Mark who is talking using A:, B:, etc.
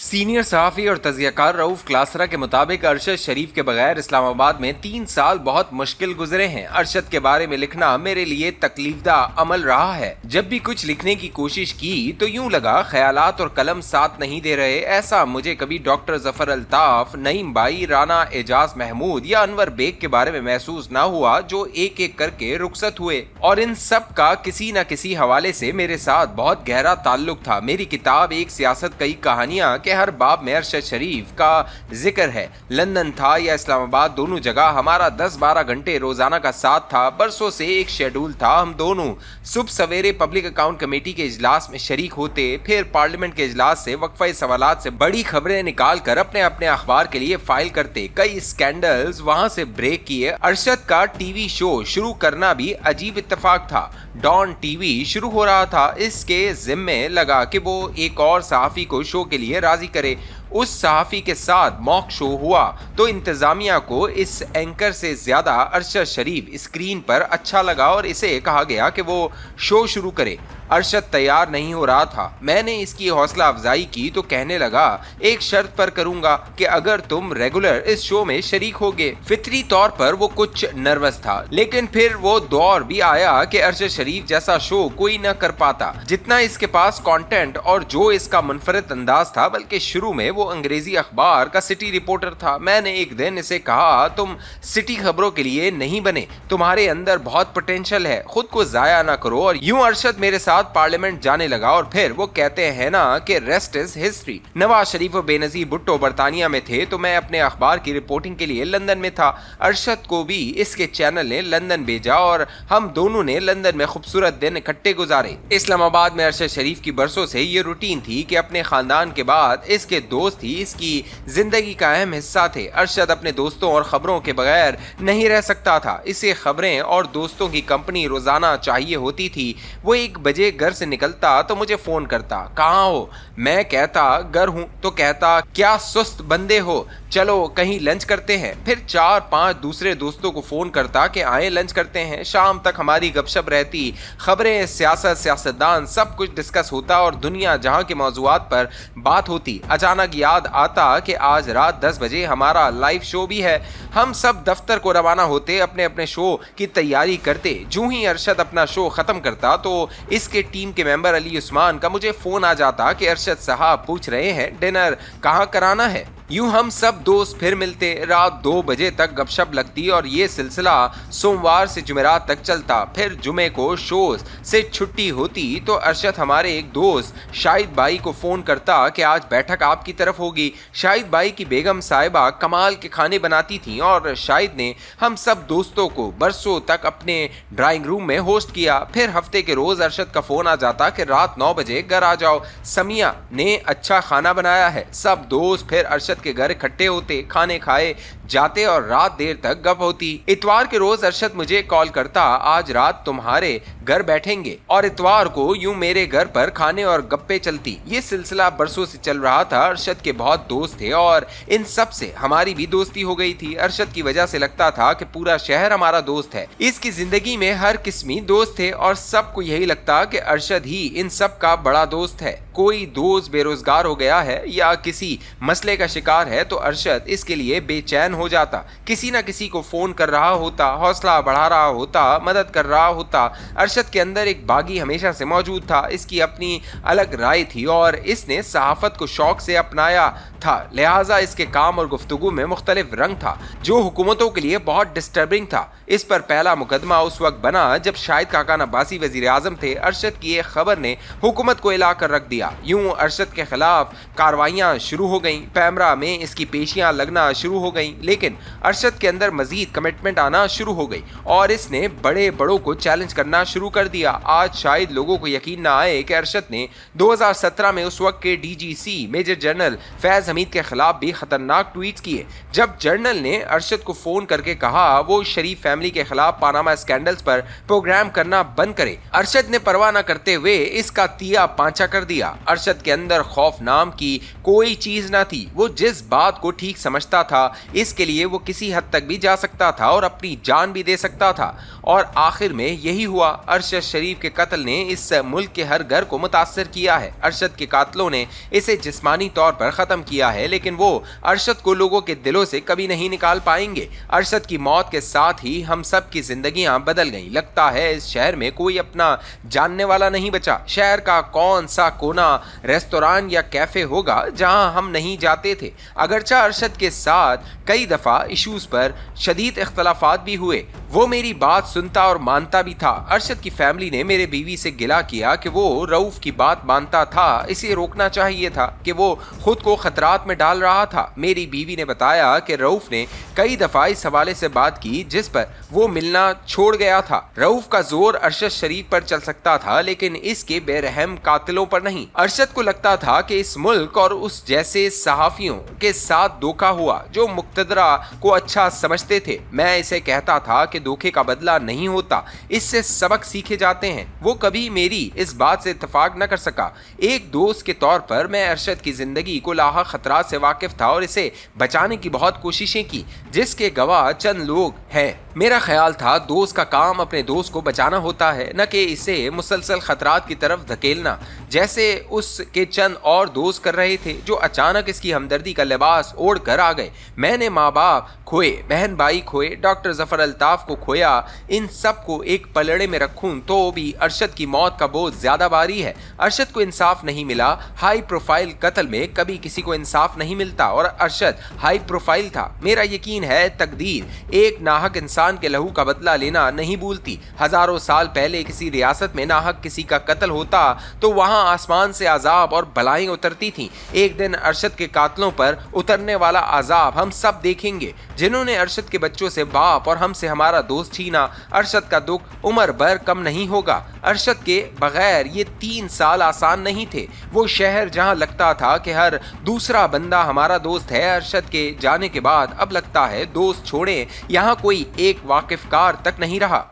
A: Senior सहाफ़ी और तज़कियाकार रऊफ क्लासरा के मुताबिक अरशद शरीफ के बगैर इस्लामाबाद में 3 साल बहुत मुश्किल गुजरे हैं। अरशद के बारे में लिखना मेरे लिए तकलीफदा अमल रहा है। जब भी कुछ लिखने की कोशिश की तो यूं लगा ख्यालात और कलम साथ नहीं दे रहे। ऐसा मुझे कभी डॉक्टर जफर अल्ताफ, नईम बाई, राना एजाज महमूद या अनवर बेग के बारे में महसूस न हुआ, जो एक एक करके रुखसत हुए और इन सब का किसी न किसी हवाले से मेरे साथ बहुत गहरा ताल्लुक था। मेरी किताब एक सियासत कई कहानियां के हर बाब में अरशद शरीफ का जिक्र है। लंदन था या इस्लामाबाद, दोनों जगह हमारा 10-12 घंटे रोजाना का साथ था। बरसों से एक शेड्यूल था। हम दोनों सुबह सवेरे पब्लिक अकाउंट कमेटी के इजलास में शरीक होते, फिर पार्लियामेंट के इजलास से वक्फा सवालात से बड़ी खबरें निकाल कर अपने अपने अखबार के लिए फाइल करते। कई स्कैंडल्स वहां से ब्रेक किए। अरशद का टीवी शो शुरू करना भी अजीब इत्तेफाक था। डॉन टीवी शुरू हो रहा था। इसके जिम्मे लगा कि वो एक और सहाफ़ी को शो के लिए राजी करे। उस सहाफ़ी के साथ मॉक शो हुआ तो इंतजामिया को इस एंकर से ज्यादा अरशद शरीफ स्क्रीन पर अच्छा लगा और इसे कहा गया कि वो शो शुरू करे। अरशद तैयार नहीं हो रहा था। मैंने इसकी हौसला अफजाई की तो कहने लगा, एक शर्त पर करूंगा कि अगर तुम रेगुलर इस शो में शरीक होगे। फितरी तौर पर वो कुछ नर्वस था, लेकिन फिर वो दौर भी आया कि अरशद शरीफ जैसा शो कोई न कर पाता जितना इसके पास कंटेंट और जो इसका मुनफरद अंदाज था। बल्कि शुरू में वो अंग्रेजी अखबार का सिटी रिपोर्टर था। मैंने एक दिन इसे कहा, तुम सिटी खबरों के लिए नहीं बने, तुम्हारे अंदर बहुत पोटेंशियल है, खुद को जाया ना करो। और यूं अरशद मेरे साथ पार्लियामेंट जाने लगा और फिर वो कहते हैं ना कि rest is history. Nawaz Sharif और बेनजीर भुट्टो बरतानिया में थे तो मैं अपने अखबार की रिपोर्टिंग के लिए लंदन में था। अरशद को भी इसके चैनल ने लंदन भेजा और हम दोनों ने लंदन में खूबसूरत दिन इकट्ठे गुजारे। इस्लामाबाद में अरशद शरीफ की बरसों से ये रूटीन थी कि अपने खानदान के बाद इसके दोस्त ही इसकी जिंदगी का अहम हिस्सा थे। अरशद अपने दोस्तों और खबरों के बगैर नहीं रह सकता था। इसे खबरें और दोस्तों की कंपनी रोजाना चाहिए होती थी। वो 1 बजे घर से निकलता तो मुझे फोन करता, कहाँ हो? मैं कहता घर हूं तो कहता, क्या सुस्त बंदे हो, चलो कहीं लंच करते हैं। फिर 4-5 दूसरे दोस्तों को फोन करता कि आए लंच करते हैं। शाम तक हमारी गपशप रहती, खबरें, सियासत, सियासतदान, सब कुछ डिस्कस होता और दुनिया जहां के मौजूआत पर बात होती। अचानक याद आता कि आज रात 10 बजे हमारा लाइव शो भी है। हम सब दफ्तर को रवाना होते, अपने अपने शो की तैयारी करते। जूं ही अरशद अपना शो खत्म करता तो इसके टीम के मेंबर अली उस्मान का मुझे फोन आ जाता कि अरशद साहब पूछ रहे हैं डिनर कहाँ कराना है। यूं हम सब दोस्त फिर मिलते। रात 2 बजे तक गपशप लगती और ये सिलसिला सोमवार से जुमेरात तक चलता। फिर जुमे को शोज से छुट्टी होती तो अरशद हमारे एक दोस्त शाहिद भाई को फोन करता कि आज बैठक आपकी तरफ होगी। शाहिद भाई की बेगम साहिबा कमाल के खाने बनाती थी और शाहिद ने हम सब दोस्तों को बरसों तक अपने ड्राइंग रूम में होस्ट किया। फिर हफ्ते के रोज अरशद का फोन आ जाता कि रात 9 बजे घर आ जाओ, समिया ने अच्छा खाना बनाया है। सब दोस्त फिर अरशद के घर इकट्ठे होते, खाने खाए जाते और रात देर तक गप होती। इतवार के रोज अरशद मुझे कॉल करता, आज रात तुम्हारे घर बैठेंगे, और इतवार को यूं मेरे घर पर खाने और गप्पे चलती। ये सिलसिला बरसों से चल रहा था। अरशद के बहुत दोस्त थे और इन सब से हमारी भी दोस्ती हो गई थी। अरशद की वजह से लगता था कि पूरा शहर हमारा दोस्त है। इसकी जिंदगी में हर किस्मी दोस्त थे और सबको यही लगता कि अरशद ही इन सब का बड़ा दोस्त है। कोई दोस्त बेरोजगार हो गया है या किसी मसले का शिकार है तो अरशद इसके लिए बेचैन हो जाता, किसी न किसी को फोन कर रहा होता, हौसला बढ़ा रहा होता, मदद कर रहा होता। अरशद के अंदर एक बागी हमेशा से मौजूद था। इसकी अपनी अलग राय थी और इसने सहाफत को शौक से अपनाया था, लिहाजा इसके काम और गुफ्तगू में मुख्तलिफ रंग था जो हुकूमतों के लिए बहुत डिस्टर्बिंग था। इस पर पहला मुकदमा उस वक्त बना जब शाहिद खाकान अब्बासी वजीर आजम थे। अरशद की एक खबर ने हुकूमत को हिला कर रख दिया। यूं अरशद के खिलाफ कार्रवाइयां शुरू हो गईं, पैमरा में इसकी पेशियां लगना शुरू हो गईं। लेकिन अरशद के अंदर मजीद कमिटमेंट आना शुरू हो गई और इसने बड़े बड़ों को चैलेंज करना शुरू कर दिया। आज शायद लोगों को यकीन ना आए कि अरशद ने 2017 में उस वक्त के DGC major general Faiz Hameed के खिलाफ भी खतरनाक ट्वीट किए। जब जनरल ने अरशद को फोन करके कहा वो शरीफ फैमिली के खिलाफ पानामा स्कैंडल्स पर प्रोग्राम करना बंद करे, अरशद ने परवाह न करते हुए इसका तिया पांचा कर दिया। अरशद के अंदर खौफ नाम की कोई चीज ना थी। वो जिस बात को ठीक समझता था इसके लिए वो किसी हद तक भी जा सकता था और अपनी जान भी दे सकता था और आखिर में यही हुआ। अरशद शरीफ के कत्ल ने इस मुल्क के हर घर को मुतासर किया है। अरशद के कातलों ने इसे जिस्मानी तौर पर खत्म किया है, लेकिन वो अरशद को लोगों के दिलों से कभी नहीं निकाल पाएंगे। अरशद की मौत के साथ ही हम सब की जिंदगियां बदल गईं। लगता है इस शहर में कोई अपना जानने वाला नहीं बचा। शहर का कौन सा कोना, रेस्तोरां या कैफे होगा जहां हम नहीं जाते थे। अगरचा अरशद के साथ कई दफा इश्यूज पर शदीद इख्तलाफात भी हुए, वो मेरी बात सुनता और मानता भी था। अरशद की फैमिली ने मेरे बीवी से गिला किया कि वो रऊफ की बात मानता था, इसे रोकना चाहिए था कि वो खुद को खतरात में डाल रहा था। मेरी बीवी ने बताया कि रऊफ ने कई दफा इस हवाले से बात की जिस पर वो मिलना छोड़ गया था। रऊफ का जोर अरशद शरीफ पर चल सकता था, लेकिन इसके बेरहम कातिलों पर नहीं। अरशद को लगता था कि इस मुल्क और उस जैसे सहाफियों के साथ धोखा हुआ जो मुक्तदरा को अच्छा समझते थे। मैं इसे कहता था कि धोखे का बदला नहीं होता, इससे सबक सीखे जाते हैं। वो कभी मेरी इस बात से इत्तेफाक न कर सका। एक दोस्त के तौर पर मैं अरशद की जिंदगी को लाहा खतरा से वाकिफ था और इसे बचाने की बहुत कोशिशें की, जिसके गवाह चंद लोग हैं। मेरा ख्याल था दोस्त का काम अपने दोस्त को बचाना होता है, न कि इसे मुसलसल खतरात की तरफ धकेलना, जैसे उसके चंद और दोस्त कर रहे थे जो अचानक इसकी हमदर्दी का लिबास ओढ़ कर आ गए। मैंने माँ बाप खोए, बहन भाई खोए, डॉक्टर जफर अल्ताफ को खोया। इन सब को एक पलड़े में रखूं तो भी अरशद की मौत का बोझ ज्यादा भारी है। अरशद को इंसाफ नहीं मिला। हाई प्रोफाइल कत्ल में कभी किसी को इंसाफ नहीं मिलता और अरशद हाई प्रोफाइल था। मेरा यकीन है तकदीर एक नाहक इंसान के लहू का बदला लेना नहीं भूलती। हजारों साल पहले किसी रियासत में नाहक किसी का कत्ल होता तो वहां आसमान से अजाब और बलाएं उतरती थीं। एक दिन अरशद के कातलों पर उतरने वाला अजाब हम सब देखेंगे। जिन्होंने अरशद के बच्चों से बाप और हमसे हमारा दोस्त छीना, अरशद का दुख उम्र भर कम नहीं होगा। अरशद के बगैर ये 3 साल आसान नहीं थे। वो शहर जहां लगता था कि हर दूसरा बंदा हमारा दोस्त है, अरशद के जाने के बाद अब लगता है दोस्त छोड़े यहाँ कोई एक वाकिफकार तक नहीं रहा।